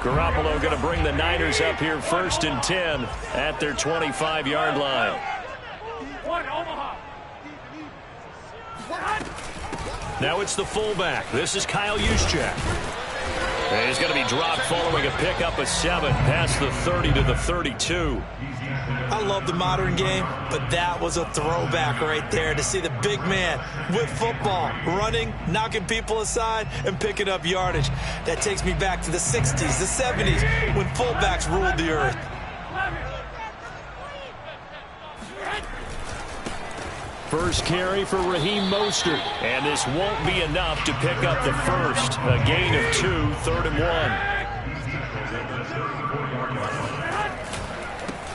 Garoppolo going to bring the Niners up here 1st and 10 at their 25-yard line. Now it's the fullback. This is Kyle Juszczyk. And he's going to be dropped following a pickup of 7 past the 30 to the 32. I love the modern game, but that was a throwback right there to see the big man with football, running, knocking people aside, and picking up yardage. That takes me back to the 60s, the 70s, when fullbacks ruled the earth. First carry for Raheem Mostert, and this won't be enough to pick up the first. A gain of 2, 3rd and 1.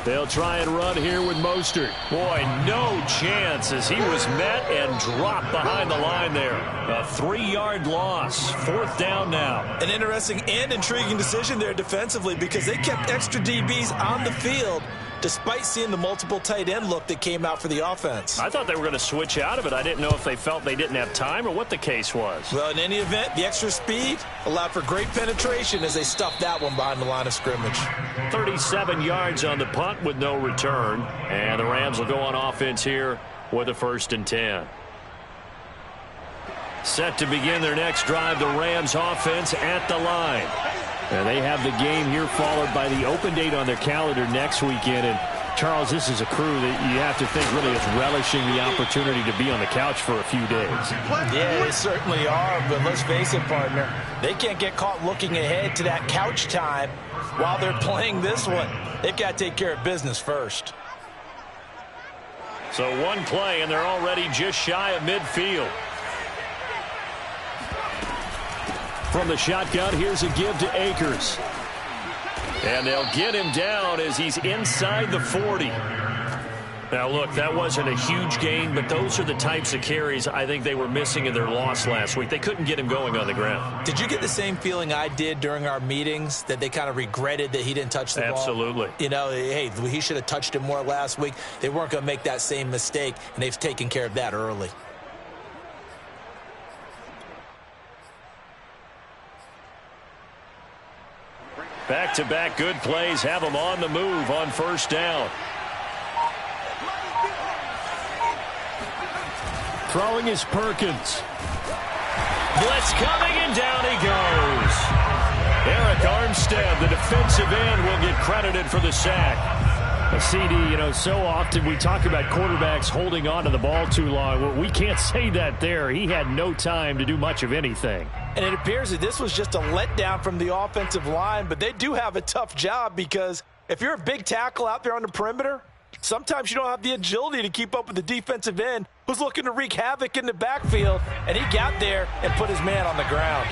They'll try and run here with Mostert. Boy, no chance as he was met and dropped behind the line there. A 3-yard loss. 4th down now. An interesting and intriguing decision there defensively because they kept extra DBs on the field despite seeing the multiple tight end look that came out for the offense. I thought they were going to switch out of it. I didn't know if they felt they didn't have time or what the case was. Well, in any event, the extra speed allowed for great penetration as they stuffed that one behind the line of scrimmage. 37 yards on the punt with no return. And the Rams will go on offense here with a 1st and 10. Set to begin their next drive, the Rams offense at the line. And they have the game here followed by the open date on their calendar next weekend. And, Charles, this is a crew that you have to think really is relishing the opportunity to be on the couch for a few days. Yeah, they certainly are. But let's face it, partner, they can't get caught looking ahead to that couch time while they're playing this one. They've got to take care of business first. So one play, and they're already just shy of midfield. From the shotgun, here's a give to Akers. And they'll get him down as he's inside the 40. Now, look, that wasn't a huge gain, but those are the types of carries I think they were missing in their loss last week. They couldn't get him going on the ground. Did you get the same feeling I did during our meetings, that they kind of regretted that he didn't touch the ball? Absolutely. You know, hey, he should have touched it more last week. They weren't going to make that same mistake, and they've taken care of that early. Back-to-back good plays have them on the move on 1st down. Throwing is Perkins. Blitz coming, and down he goes. Eric Armstead, the defensive end, will get credited for the sack. CD, you know, so often we talk about quarterbacks holding on to the ball too long. Well, we can't say that there. He had no time to do much of anything. And it appears that this was just a letdown from the offensive line, but they do have a tough job because if you're a big tackle out there on the perimeter, sometimes you don't have the agility to keep up with the defensive end who's looking to wreak havoc in the backfield, and he got there and put his man on the ground.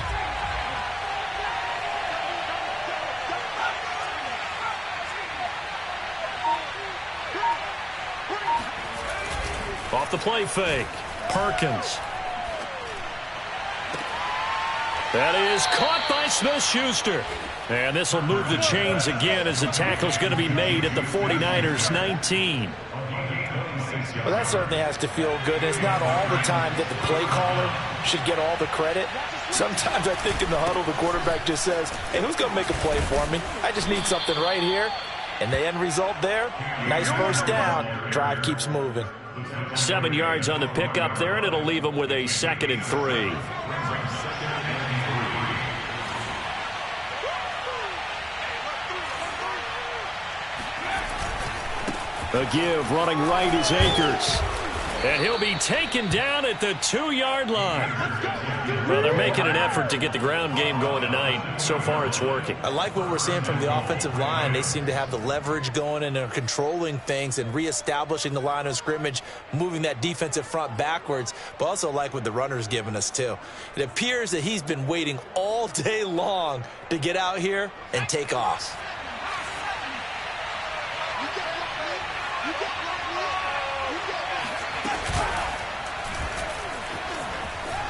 Off the play fake, Perkins. That is caught by Smith-Schuster. And this will move the chains again as the tackle's going to be made at the 49ers 19. Well, that certainly has to feel good. It's not all the time that the play caller should get all the credit. Sometimes I think in the huddle the quarterback just says, hey, who's going to make a play for me? I just need something right here. And the end result there, nice 1st down. Drive keeps moving. 7 yards on the pickup there, and it'll leave them with a 2nd and 3. A give, running right is Akers. And he'll be taken down at the 2-yard line. Well, they're making an effort to get the ground game going tonight. So far, it's working. I like what we're seeing from the offensive line. They seem to have the leverage going and are controlling things and reestablishing the line of scrimmage, moving that defensive front backwards, but also like what the runner's giving us, too. It appears that he's been waiting all day long to get out here and take off.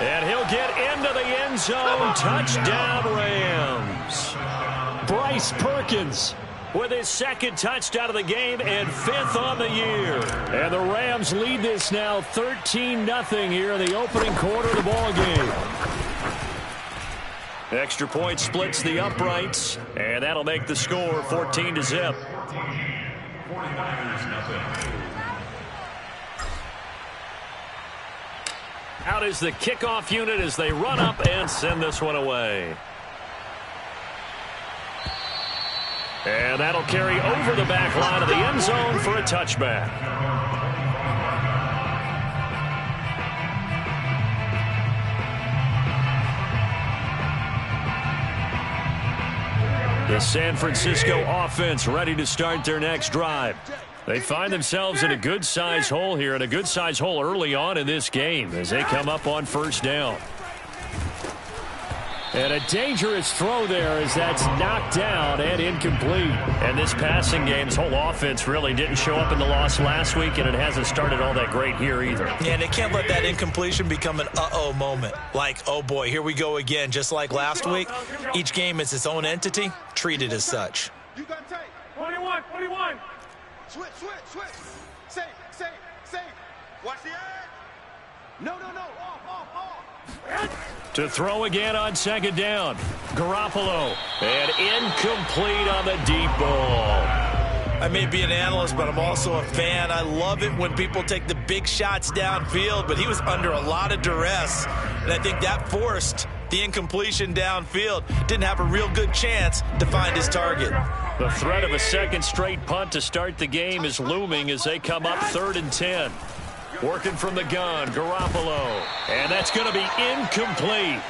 And he'll get into the end zone. Touchdown, Rams. Bryce Perkins with his 2nd touchdown of the game and 5th on the year. And the Rams lead this now 13-0 here in the opening quarter of the ball game. Extra point splits the uprights, and that'll make the score 14-0. Out is the kickoff unit as they run up and send this one away. And that'll carry over the back line of the end zone for a touchback. The San Francisco offense ready to start their next drive. They find themselves in a good-sized hole here, and a good-sized hole early on in this game as they come up on first down. And a dangerous throw there as that's knocked down and incomplete. And this passing game, this whole offense really didn't show up in the loss last week, and it hasn't started all that great here either. Yeah, and they can't let that incompletion become an uh-oh moment. Like, oh boy, here we go again. Just like last week, each game is its own entity, treated as such. You got tape. 21. Switch. Safe. Watch the eye. No. Off. To throw again on second down. Garoppolo. And incomplete on the deep ball. I may be an analyst, but I'm also a fan. I love it when people take the big shots downfield, but he was under a lot of duress, and I think that forced the incompletion downfield. Didn't have a real good chance to find his target. The threat of a second straight punt to start the game is looming as they come up 3rd and 10. Working from the gun, Garoppolo. And that's going to be incomplete.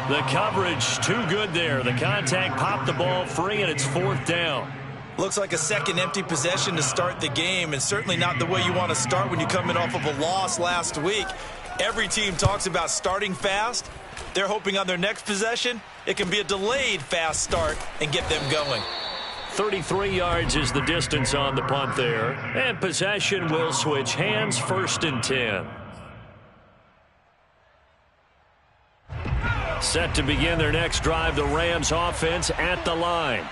The coverage too good there. The contact popped the ball free, and it's 4th down. Looks like a second empty possession to start the game, and certainly not the way you want to start when you're coming off of a loss last week. Every team talks about starting fast. They're hoping on their next possession, it can be a delayed fast start and get them going. 33 yards is the distance on the punt there. And possession will switch hands, 1st and 10. Set to begin their next drive, the Rams offense at the line.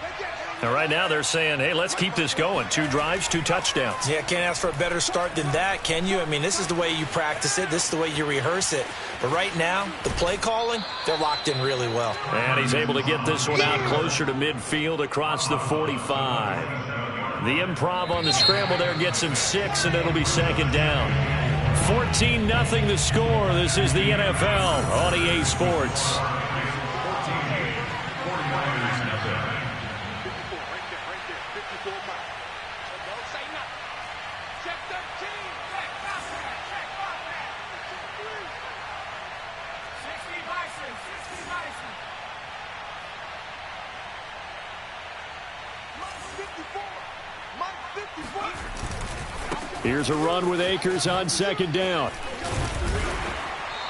Now, right now they're saying, hey, let's keep this going. 2 drives, 2 touchdowns. Yeah, can't ask for a better start than that, can you? I mean, this is the way you practice it. This is the way you rehearse it. But right now, the play calling, they're locked in really well. And he's able to get this one out closer to midfield across the 45. The improv on the scramble there gets him 6, and it'll be 2nd down. 14-0 the score. This is the NFL on EA Sports. Here's a run with Akers on 2nd down.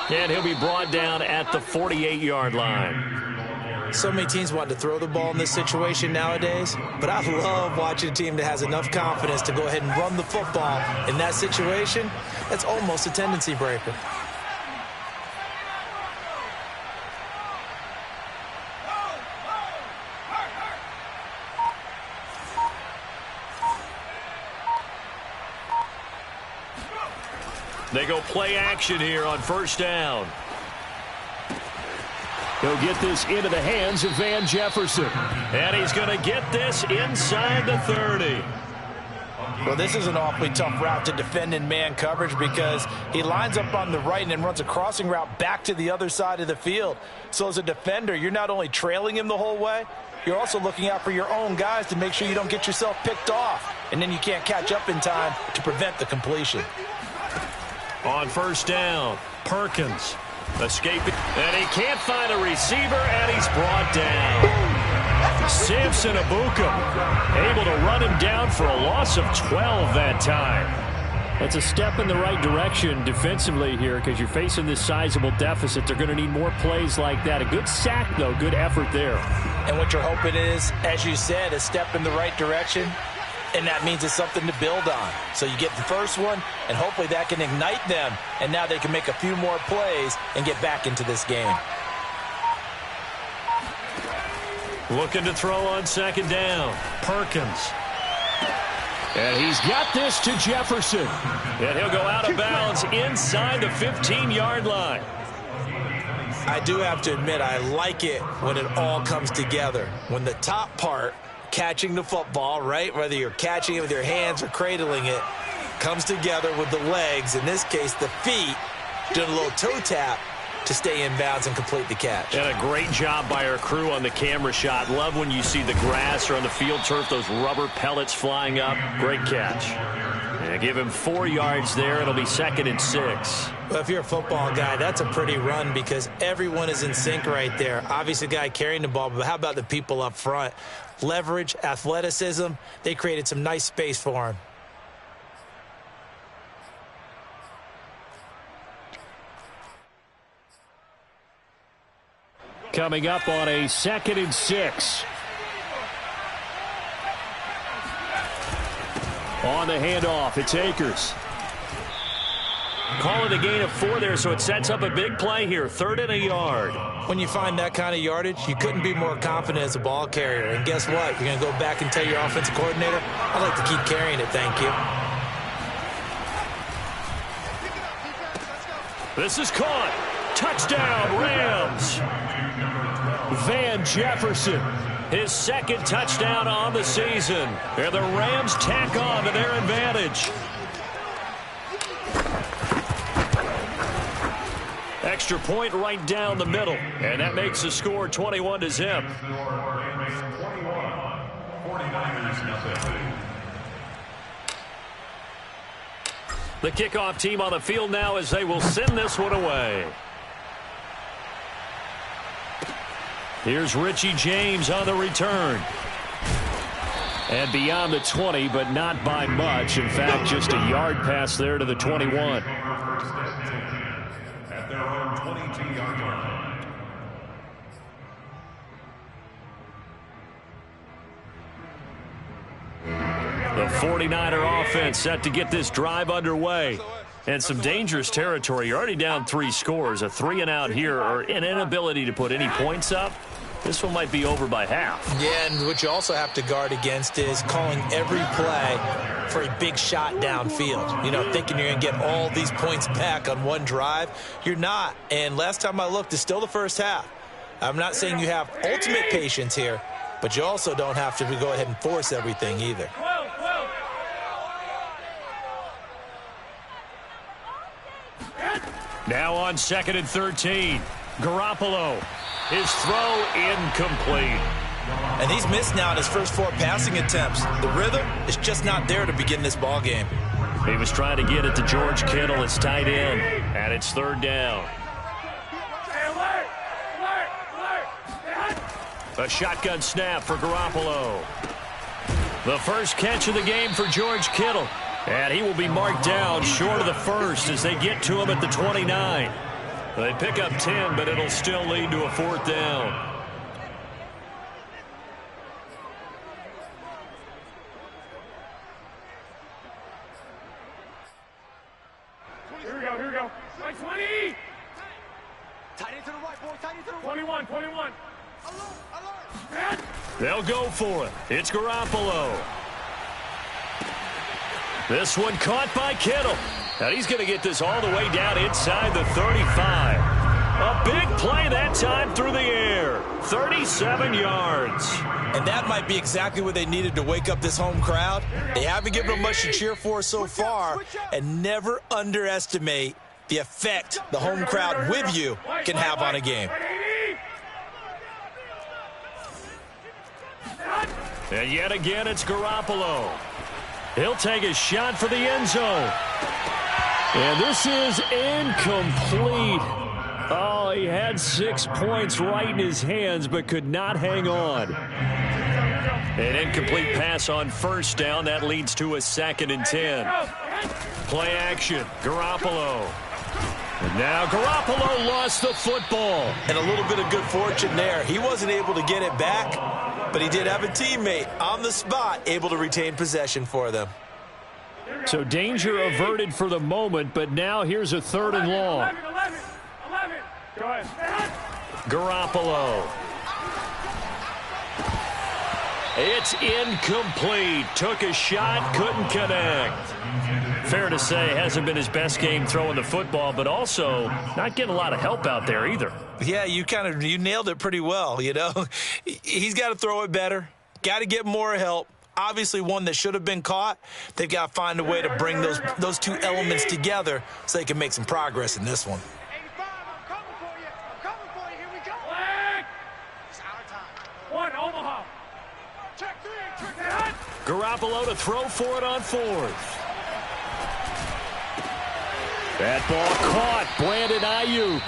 And he'll be brought down at the 48-yard line. So many teams want to throw the ball in this situation nowadays, but I love watching a team that has enough confidence to go ahead and run the football in that situation. That's almost a tendency breaker. They go play action here on 1st down. He'll get this into the hands of Van Jefferson. And he's going to get this inside the 30. Well, this is an awfully tough route to defend in man coverage because he lines up on the right and then runs a crossing route back to the other side of the field. So as a defender, you're not only trailing him the whole way, you're also looking out for your own guys to make sure you don't get yourself picked off. And then you can't catch up in time to prevent the completion. On 1st down, Perkins escaping, and he can't find a receiver, and he's brought down. Samson Abuka able to run him down for a loss of 12 that time. That's a step in the right direction defensively here because you're facing this sizable deficit. They're going to need more plays like that. A good sack, though. Good effort there. And what you're hoping is, as you said, a step in the right direction. And that means it's something to build on. So you get the first one, and hopefully that can ignite them. And now they can make a few more plays and get back into this game. Looking to throw on 2nd down. Perkins. And he's got this to Jefferson. And he'll go out of bounds inside the 15-yard line. I do have to admit, I like it when it all comes together. When the top part, catching the football, right, whether you're catching it with your hands or cradling it, comes together with the legs, in this case the feet, doing a little toe tap to stay in bounds and complete the catch. And a great job by our crew on the camera shot. Love when you see the grass or on the field turf, those rubber pellets flying up. Great catch. And give him 4 yards there. It'll be 2nd and 6. Well, if you're a football guy, that's a pretty run because everyone is in sync right there. Obviously, the guy carrying the ball, but how about the people up front? Leverage, athleticism, they created some nice space for him. Coming up on a 2nd and 6. On the handoff, it's Akers. Call it a gain of 4 there, so it sets up a big play here. 3rd and a yard. When you find that kind of yardage, you couldn't be more confident as a ball carrier. And guess what? You're going to go back and tell your offensive coordinator, I'd like to keep carrying it, thank you. This is caught. Touchdown, Rams. Van Jefferson, his 2nd touchdown on the season. And the Rams tack on to their advantage. Extra point right down the middle. And that makes the score 21-0. The kickoff team on the field now as they will send this one away. Here's Richie James on the return. And beyond the 20, but not by much. In fact, just a yard pass there to the 21. At their own 22-yard line. The 49er offense set to get this drive underway. And some dangerous territory. You're already down 3 scores. A 3-and-out here or an inability to put any points up. This one might be over by half. Yeah, and what you also have to guard against is calling every play for a big shot downfield. You know, thinking you're going to get all these points back on one drive. You're not. And last time I looked, it's still the first half. I'm not saying you have ultimate patience here, but you also don't have to go ahead and force everything either. Now on 2nd and 13. Garoppolo. His throw incomplete. And he's missed now in his first 4 passing attempts. The rhythm is just not there to begin this ball game. He was trying to get it to George Kittle, his tight end, and it's 3rd down. A shotgun snap for Garoppolo. The first catch of the game for George Kittle. And he will be marked down short of the first as they get to him at the 29. They pick up 10, but it'll still lead to a 4th down. Here we go. Like 20. Tight end to the right, boy. Tight end to the right. 21. Alert. They'll go for it. It's Garoppolo. This one caught by Kittle. Now he's going to get this all the way down inside the 35. A big play that time through the air. 37 yards. And that might be exactly what they needed to wake up this home crowd. They haven't given them much to cheer for so far. And never underestimate the effect the home crowd with you can have on a game. And yet again, it's Garoppolo. He'll take a shot for the end zone. And this is incomplete. Oh, he had 6 points right in his hands, but could not hang on. An incomplete pass on 1st down. That leads to a 2nd and 10. Play action. Garoppolo. And now Garoppolo lost the football. And a little bit of good fortune there. He wasn't able to get it back, but he did have a teammate on the spot able to retain possession for them. So danger averted for the moment, but now here's a 3rd and long. 11. Go ahead. Garoppolo. It's incomplete. Took a shot, couldn't connect. Fair to say, hasn't been his best game throwing the football, but also not getting a lot of help out there either. Yeah, you nailed it pretty well, you know. He's got to throw it better, got to get more help. Obviously one that should have been caught. They've got to find a way to bring those two elements together so they can make some progress in this one. 85, I'm coming for you. I'm coming for you. Here we go. Flag. It's our time. One, Omaha. Check three. Check that. Garoppolo to throw for it on fourth. That ball caught. Brandon Ayuk.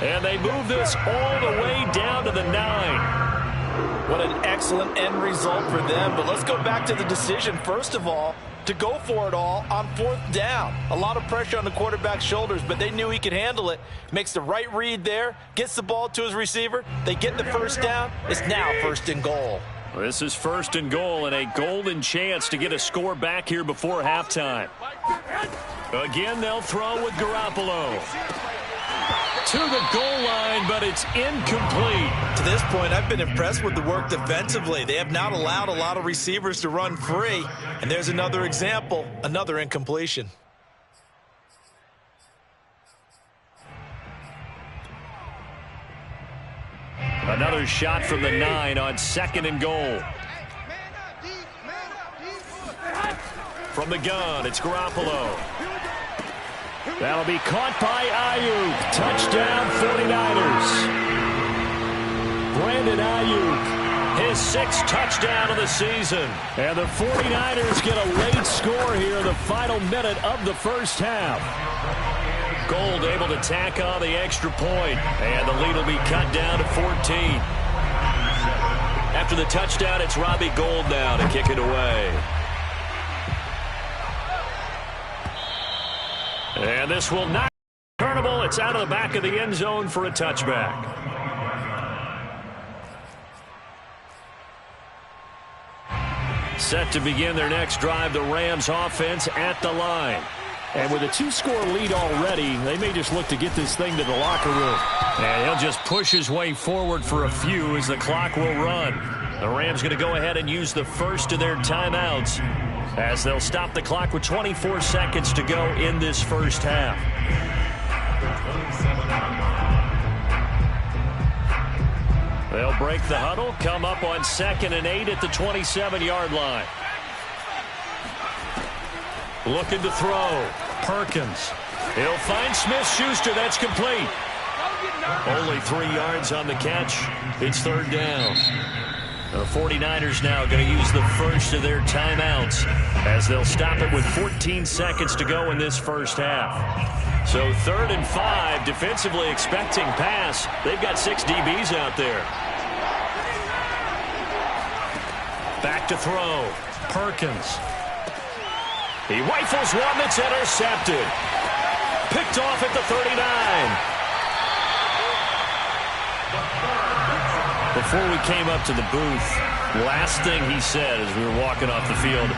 And they move this all the way down to the 9. What an excellent end result for them. But let's go back to the decision, first of all, to go for it all on fourth down. A lot of pressure on the quarterback's shoulders, but they knew he could handle it. Makes the right read there, gets the ball to his receiver. They get the first down. It's now first and goal. This is first and goal and a golden chance to get a score back here before halftime. Again, they'll throw with Garoppolo. To the goal line, but it's incomplete. To this point, I've been impressed with the work defensively. They have not allowed a lot of receivers to run free. And there's another example, another incompletion. Another shot from the 9 on second and goal. From the gun, it's Garoppolo. That'll be caught by Ayuk. Touchdown, 49ers. Brandon Ayuk, his 6th touchdown of the season. And the 49ers get a late score here in the final minute of the first half. Gold able to tack on the extra point, and the lead will be cut down to 14. After the touchdown, it's Robbie Gould now to kick it away. And this will not be returnable. It's out of the back of the end zone for a touchback. Set to begin their next drive, the Rams offense at the line. And with a 2-score lead already, they may just look to get this thing to the locker room. And he'll just push his way forward for a few as the clock will run. The Rams going to go ahead and use the first of their timeouts, as they'll stop the clock with 24 seconds to go in this first half. They'll break the huddle, come up on 2nd and 8 at the 27-yard line. Looking to throw. Perkins. He'll find Smith-Schuster. That's complete. Only 3 yards on the catch. It's third down. The 49ers now going to use the first of their timeouts, as they'll stop it with 14 seconds to go in this first half. So 3rd and 5, defensively expecting pass. They've got 6 DBs out there. Back to throw. Perkins. He rifles one that's intercepted. Picked off at the 39. Before we came up to the booth, last thing he said as we were walking off the field,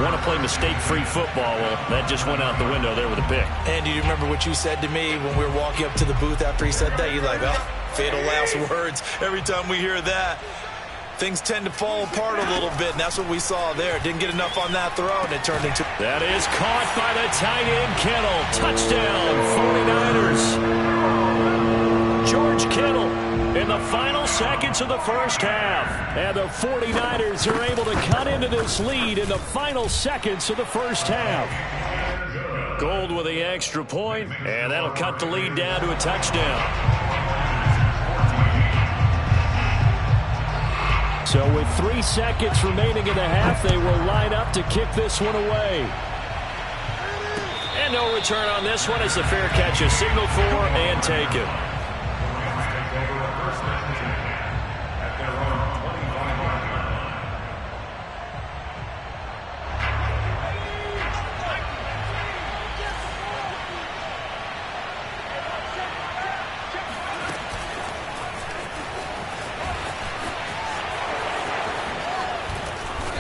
want to play mistake-free football. Well, that just went out the window there with a pick. And do you remember what you said to me when we were walking up to the booth after he said that? You're like, oh, fatal last words. Every time we hear that, things tend to fall apart a little bit, and that's what we saw there. Didn't get enough on that throw, and it turned into... That is caught by the tight end, Kittle. Touchdown, 49ers. George Kittle in the final seconds of the first half. And the 49ers are able to cut into this lead in the final seconds of the first half. Gould with the extra point, and that'll cut the lead down to a touchdown. So with 3 seconds remaining in the half, they will line up to kick this one away. And no return on this one as the fair catch is signaled for and taken.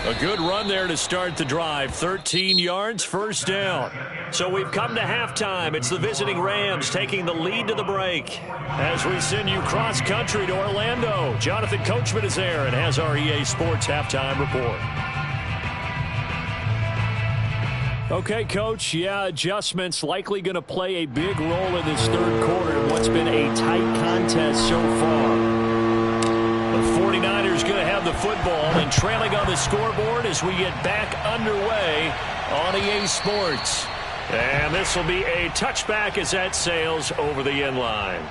A good run there to start the drive. 13 yards, first down. So we've come to halftime. It's the visiting Rams taking the lead to the break. As we send you cross-country to Orlando, Jonathan Coachman is there and has our EA Sports halftime report. Okay, Coach, adjustments likely going to play a big role in this third quarter in what's been a tight contest so far. The 49ers going to have the football and trailing on the scoreboard as we get back underway on EA Sports. And this will be a touchback as that sails over the end line.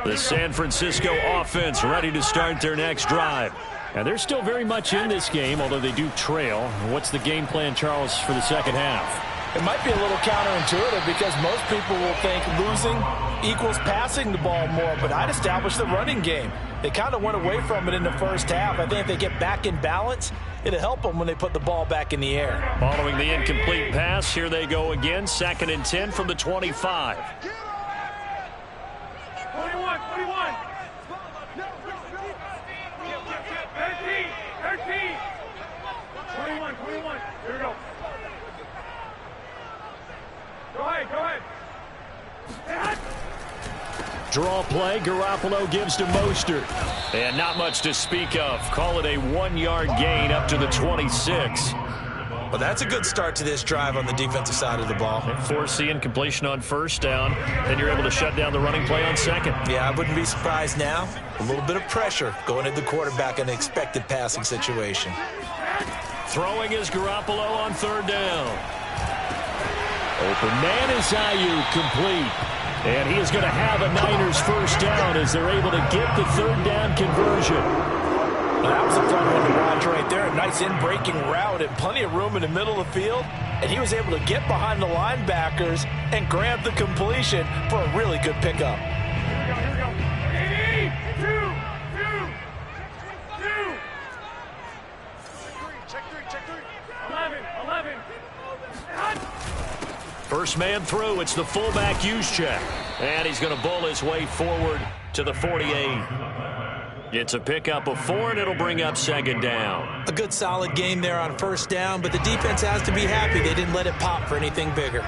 The San Francisco offense ready to start their next drive. And they're still very much in this game, although they do trail. What's the game plan, Charles, for the second half? It might be a little counterintuitive because most people will think losing equals passing the ball more, but I'd establish the running game. They kind of went away from it in the first half. I think if they get back in balance, it'll help them when they put the ball back in the air. Following the incomplete pass, here they go again, 2nd and 10 from the 25. 21, 21. 13. 21. Here we go. Go ahead. Draw play, Garoppolo gives to Mostert. And not much to speak of. Call it a 1-yard gain up to the 26. Well, that's a good start to this drive on the defensive side of the ball. Force the incompletion on first down. Then you're able to shut down the running play on second. Yeah, I wouldn't be surprised now. A little bit of pressure going at the quarterback in an expected passing situation. Throwing is Garoppolo on third down. Open man is Ayuk, complete. And he is going to have a Niners first down as they're able to get the third down conversion. That was a fun one to watch right there. A nice in-breaking route and plenty of room in the middle of the field. And he was able to get behind the linebackers and grab the completion for a really good pickup. Here we go. 2. Check 3. 11. First man through, it's the fullback use check. And he's going to bull his way forward to the 48. It's a pickup of 4, and it'll bring up second down. A good solid game there on first down, but the defense has to be happy they didn't let it pop for anything bigger.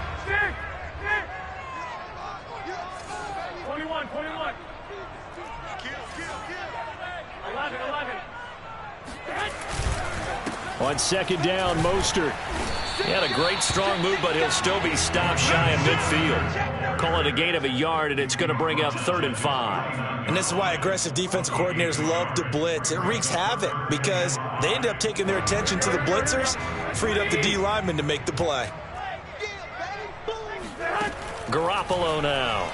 21. 11. On second down, Mostert. He had a great strong move, but he'll still be stopped shy of midfield. Call it a gain of a yard, and it's going to bring up 3rd and 5. And this is why aggressive defense coordinators love to blitz. It wreaks havoc because they end up taking their attention to the blitzers, freed up the D lineman to make the play. Garoppolo now.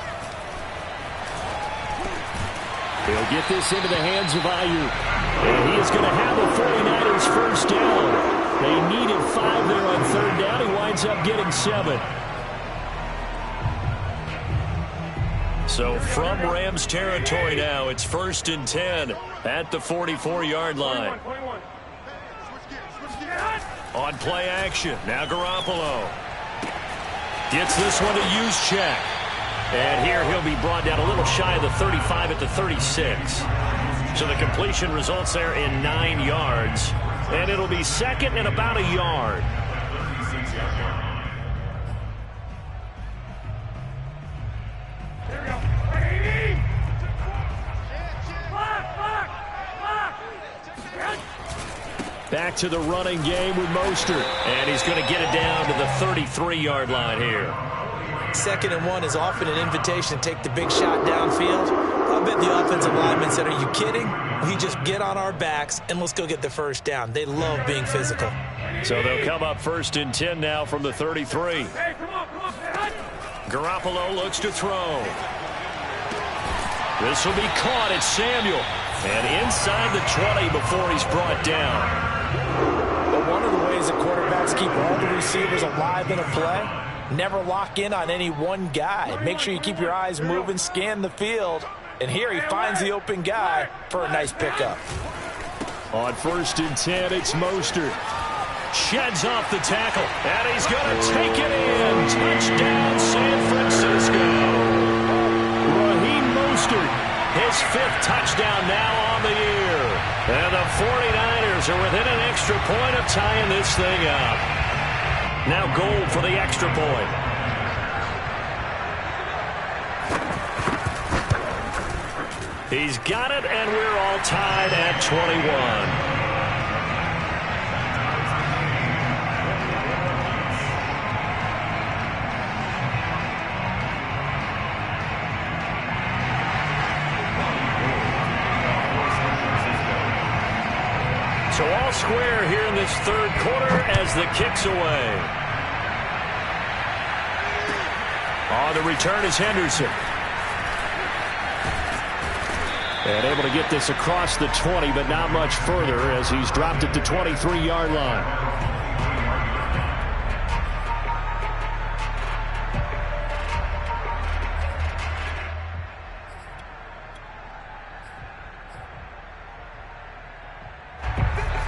He'll get this into the hands of Ayuk. And he is going to have the 49ers first down. They needed 5 there on third down. He winds up getting 7. So from Rams territory now, it's 1st and 10 at the 44-yard line. 21. On play action, now Garoppolo. Gets this one to use check. And here he'll be brought down a little shy of the 35 at the 36. So the completion results there in 9 yards. And it'll be 2nd and about a yard. Back to the running game with Mostert. And he's going to get it down to the 33-yard line here. 2nd and 1 is often an invitation to take the big shot downfield. I bet the offensive lineman said, are you kidding? We just get on our backs and let's go get the first down. They love being physical. So they'll come up 1st and 10 now from the 33. Hey, come on. Garoppolo looks to throw. This will be caught. It's Samuel. And inside the 20 before he's brought down. But one of the ways that quarterbacks keep all the receivers alive in a play, never lock in on any one guy. Make sure you keep your eyes moving, scan the field. And here he finds the open guy for a nice pickup. On 1st and 10, it's Mostert. Sheds off the tackle. And he's going to take it in. Touchdown, San Francisco. Raheem Mostert Stafford. His 5th touchdown now on the year. And the 49ers are within an extra point of tying this thing up. Now goal for the extra point. He's got it, and we're all tied at 21. So all square here in this 3rd quarter as the kick's away. On the return is Henderson. And able to get this across the 20, but not much further as he's dropped at the 23-yard line.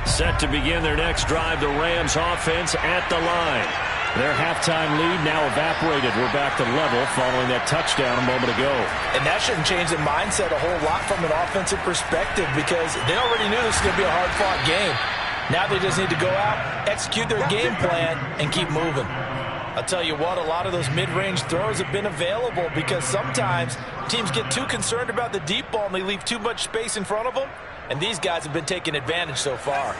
Set to begin their next drive, the Rams offense at the line. Their halftime lead now evaporated. We're back to level following that touchdown a moment ago. And that shouldn't change the mindset a whole lot from an offensive perspective because they already knew this was going to be a hard-fought game. Now they just need to go out, execute their game plan, and keep moving. I'll tell you what, a lot of those mid-range throws have been available because sometimes teams get too concerned about the deep ball and they leave too much space in front of them. And these guys have been taking advantage so far.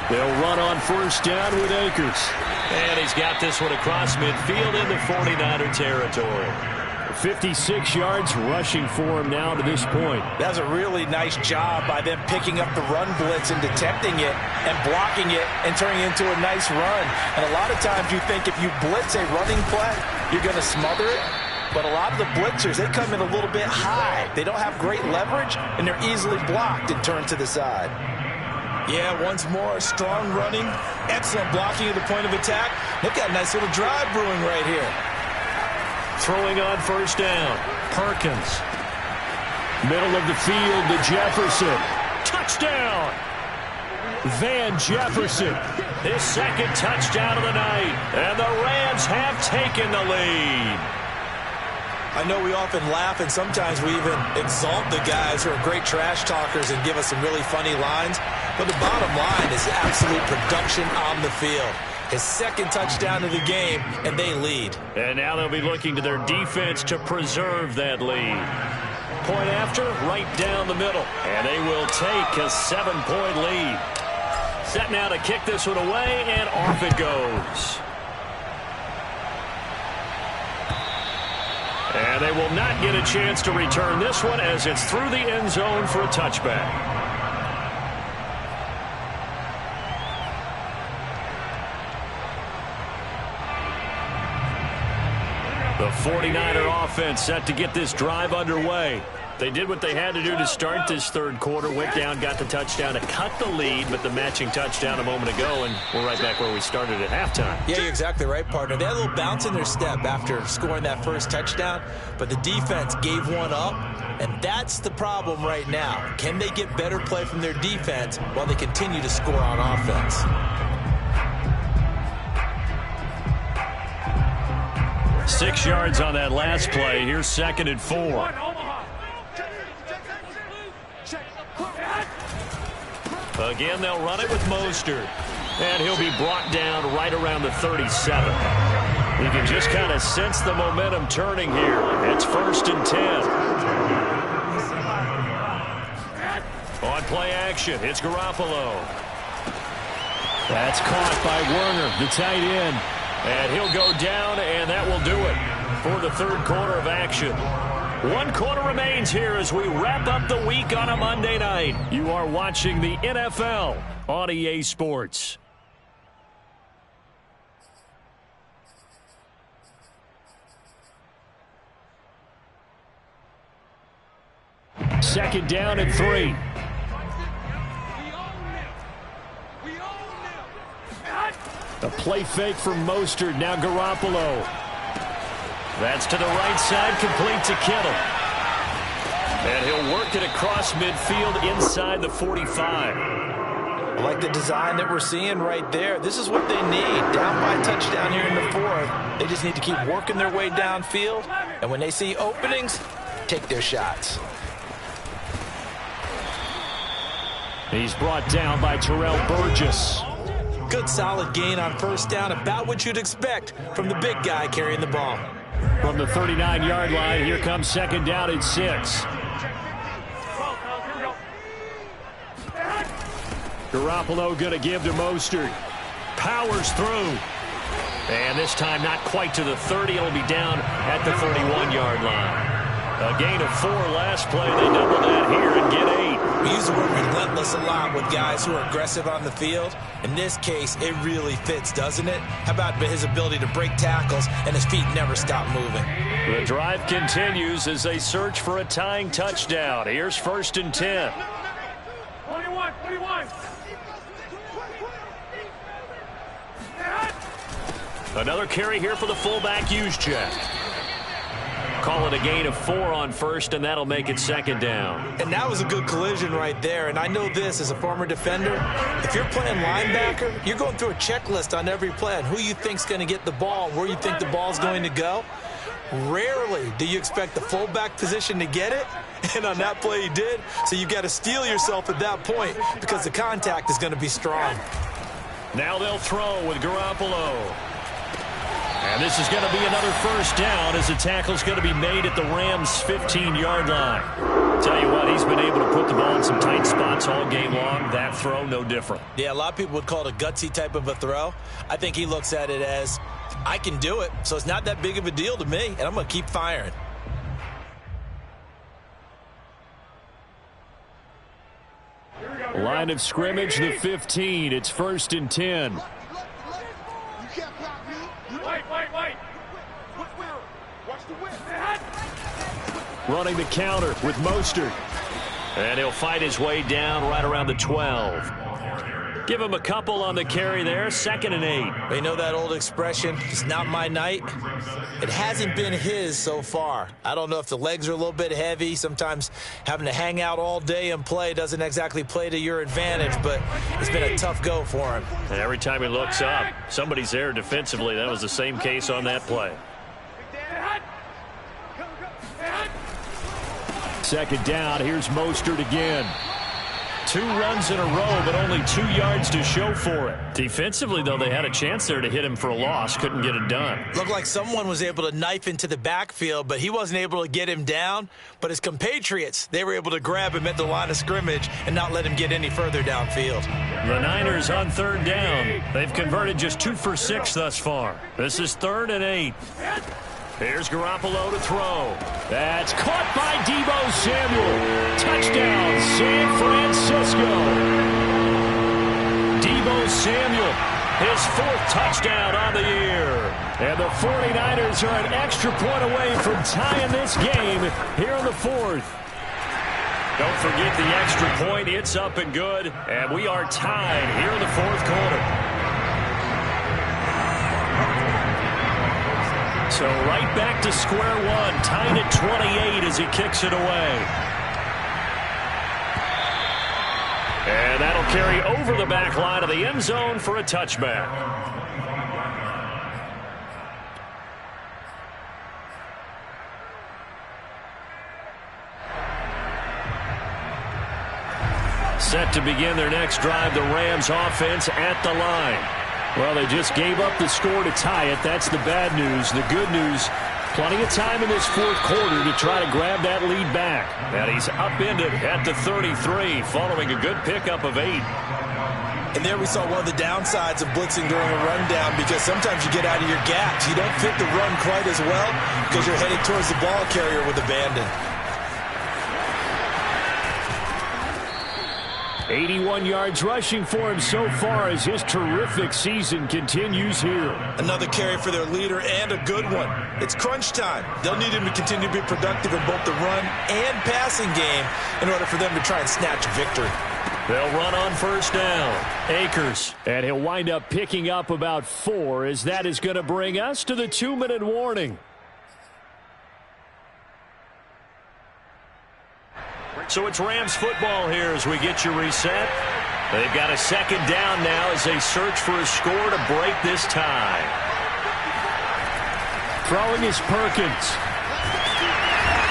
They'll run on 1st down with Akers. And he's got this one across midfield into 49er territory. 56 yards rushing for him now to this point. That's a really nice job by them picking up the run blitz and detecting it and blocking it and turning it into a nice run. And a lot of times you think if you blitz a running play, you're going to smother it. But a lot of the blitzers, they come in a little bit high. They don't have great leverage, and they're easily blocked and turned to the side. Yeah, once more, strong running, excellent blocking at the point of attack. They've got a nice little drive brewing right here. Throwing on 1st down, Perkins. Middle of the field to Jefferson. Touchdown! Van Jefferson, his 2nd touchdown of the night. And the Rams have taken the lead. I know we often laugh and sometimes we even exalt the guys who are great trash talkers and give us some really funny lines. But the bottom line is absolute production on the field. His 2nd touchdown of the game, and they lead. And now they'll be looking to their defense to preserve that lead. Point after, right down the middle. And they will take a 7-point lead. Set now to kick this one away, and off it goes. And they will not get a chance to return this one as it's through the end zone for a touchback. The 49er offense set to get this drive underway. They did what they had to do to start this 3rd quarter. Went down, got the touchdown to cut the lead, but the matching touchdown a moment ago, and we're right back where we started at halftime. Yeah, you're exactly right, partner. They had a little bounce in their step after scoring that 1st touchdown, but the defense gave one up, and that's the problem right now. Can they get better play from their defense while they continue to score on offense? Six yards on that last play. Here's 2nd and 4. Again, they'll run it with Mostert. And he'll be brought down right around the 37. You can just kind of sense the momentum turning here. It's 1st and 10. On play action, it's Garoppolo. That's caught by Werner, the tight end. And he'll go down, and that will do it for the 3rd quarter of action. 1 quarter remains here as we wrap up the week on a Monday night. You are watching the NFL on EA Sports. Second down and 3. A play fake from Mostert. Now Garoppolo. That's to the right side, complete to Kittle. And he'll work it across midfield inside the 45. I like the design that we're seeing right there. This is what they need. Down by a touchdown here in the fourth. They just need to keep working their way downfield. And when they see openings, take their shots. He's brought down by Terrell Burgess. Good solid gain on first down, about what you'd expect from the big guy carrying the ball. From the 39-yard line, here comes second down and 6. Garoppolo going to give to Mostert. Powers through. And this time not quite to the 30. It'll be down at the 31-yard line. A gain of 4 last play. They double that here and get 8. We use the word relentless a lot with guys who are aggressive on the field. In this case, it really fits, doesn't it? How about his ability to break tackles and his feet never stop moving? The drive continues as they search for a tying touchdown. Here's first and 10. 21. Another carry here for the fullback, Juszczyk. Call it a gain of 4 on first, and that'll make it second down. And that was a good collision right there. And I know this as a former defender. If you're playing linebacker, you're going through a checklist on every play on who you think's going to get the ball, where you think the ball's going to go. Rarely do you expect the fullback position to get it. And on that play he did. So you've got to steel yourself at that point because the contact is going to be strong. Now they'll throw with Garoppolo. And this is going to be another first down as the tackle's going to be made at the Rams' 15-yard line. Tell you what, he's been able to put the ball in some tight spots all game long. That throw, no different. Yeah, a lot of people would call it a gutsy type of a throw. I think he looks at it as, I can do it, so it's not that big of a deal to me, and I'm going to keep firing. Line of scrimmage, the 15. It's first and 10. Running the counter with Mostert. And he'll fight his way down right around the 12. Give him a couple on the carry there. Second and 8. You know that old expression, it's not my night? It hasn't been his so far. I don't know if the legs are a little bit heavy. Sometimes having to hang out all day and play doesn't exactly play to your advantage, but it's been a tough go for him. And every time he looks up, somebody's there defensively. That was the same case on that play. Second down, here's Mostert again. 2 runs in a row, but only 2 yards to show for it. Defensively, though, they had a chance there to hit him for a loss. Couldn't get it done. Looked like someone was able to knife into the backfield, but he wasn't able to get him down. But his compatriots, they were able to grab him at the line of scrimmage and not let him get any further downfield. The Niners on third down. They've converted just 2 for 6 thus far. This is 3rd and 8. Here's Garoppolo to throw. That's caught by Deebo Samuel. Touchdown, San Francisco. Deebo Samuel, his 4th touchdown on the year. And the 49ers are an extra point away from tying this game here in the 4th. Don't forget the extra point. It's up and good. And we are tied here in the 4th quarter. So right back to square one, tied at 28 as he kicks it away. And that'll carry over the back line of the end zone for a touchback. Set to begin their next drive, the Rams offense at the line. Well, they just gave up the score to tie it. That's the bad news. The good news, plenty of time in this 4th quarter to try to grab that lead back. And he's upended at the 33 following a good pickup of 8. And there we saw one of the downsides of blitzing during a rundown, because sometimes you get out of your gaps. You don't fit the run quite as well because you're headed towards the ball carrier with abandon. 81 yards rushing for him so far as his terrific season continues here. Another carry for their leader, and a good one. It's crunch time. They'll need him to continue to be productive in both the run and passing game in order for them to try and snatch a victory. They'll run on first down. Akers. And he'll wind up picking up about 4, as that is going to bring us to the 2-minute warning. So it's Rams football here as we get you reset. They've got a second down now as they search for a score to break this tie. Throwing is Perkins.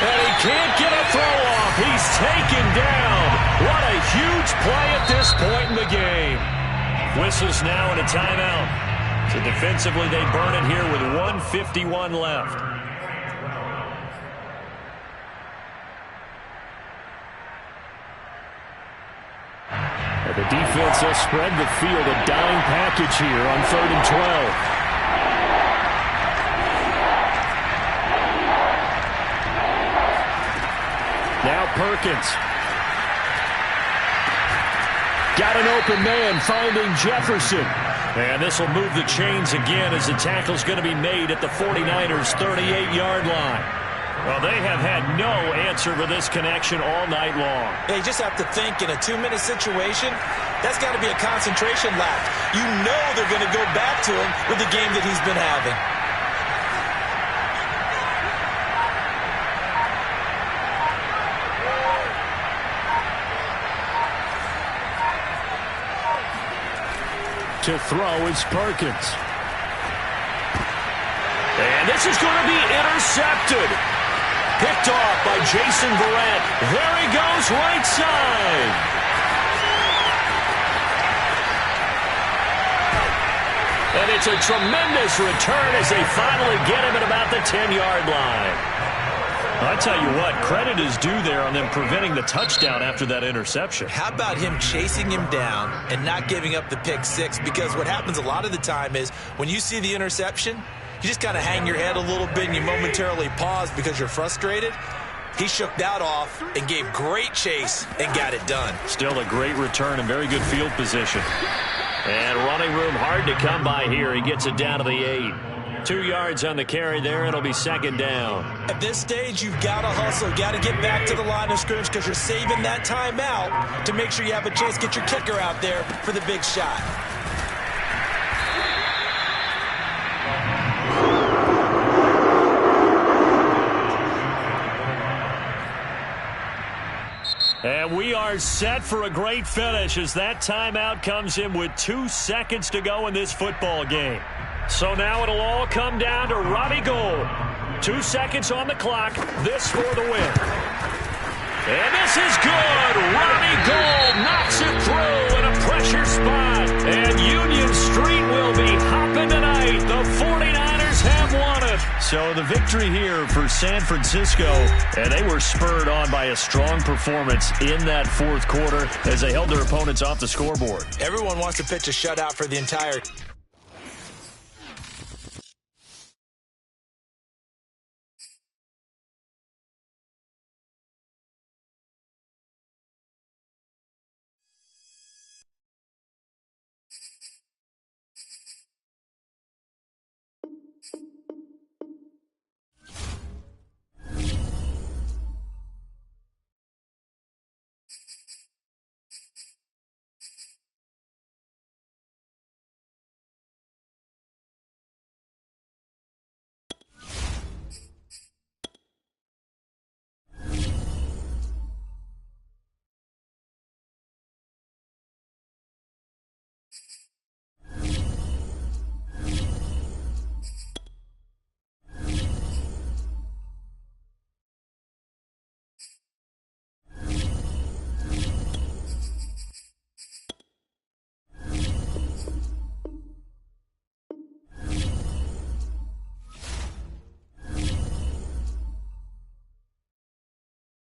And he can't get a throw off. He's taken down. What a huge play at this point in the game. Whistles now and a timeout. So defensively, they burn it here with 1:51 left. The defense has spread the field, a dime package here on 3rd and 12. Now Perkins. Got an open man, finding Jefferson. And this will move the chains again as the tackle's going to be made at the 49ers' 38-yard line. Well, they have had no answer for this connection all night long. They just have to think in a 2-minute situation, that's got to be a concentration lapse. You know they're going to go back to him with the game that he's been having. To throw is Perkins. And this is going to be intercepted. Picked off by Jason Verrett. There he goes, right side. And it's a tremendous return as they finally get him at about the 10-yard line. I tell you what, credit is due there on them preventing the touchdown after that interception. How about him chasing him down and not giving up the pick six? Because what happens a lot of the time is when you see the interception, you just kind of hang your head a little bit and you momentarily pause because you're frustrated. He shook that off and gave great chase and got it done. Still a great return and very good field position. And running room hard to come by here. He gets it down to the 8. 2 yards on the carry there. It'll be second down. At this stage, you've got to hustle. Got to get back to the line of scrimmage because you're saving that timeout to make sure you have a chance to get your kicker out there for the big shot. And we are set for a great finish as that timeout comes in with 2 seconds to go in this football game. So now it'll all come down to Robbie Gould. 2 seconds on the clock. This for the win. And this is good. Robbie Gould knocks it through in a pressure spot. And Union Street will be hopping tonight. The 49ers have won it. So the victory here for San Francisco. And they were spurred on by a strong performance in that fourth quarter as they held their opponents off the scoreboard. Everyone wants to pitch a shutout for the entire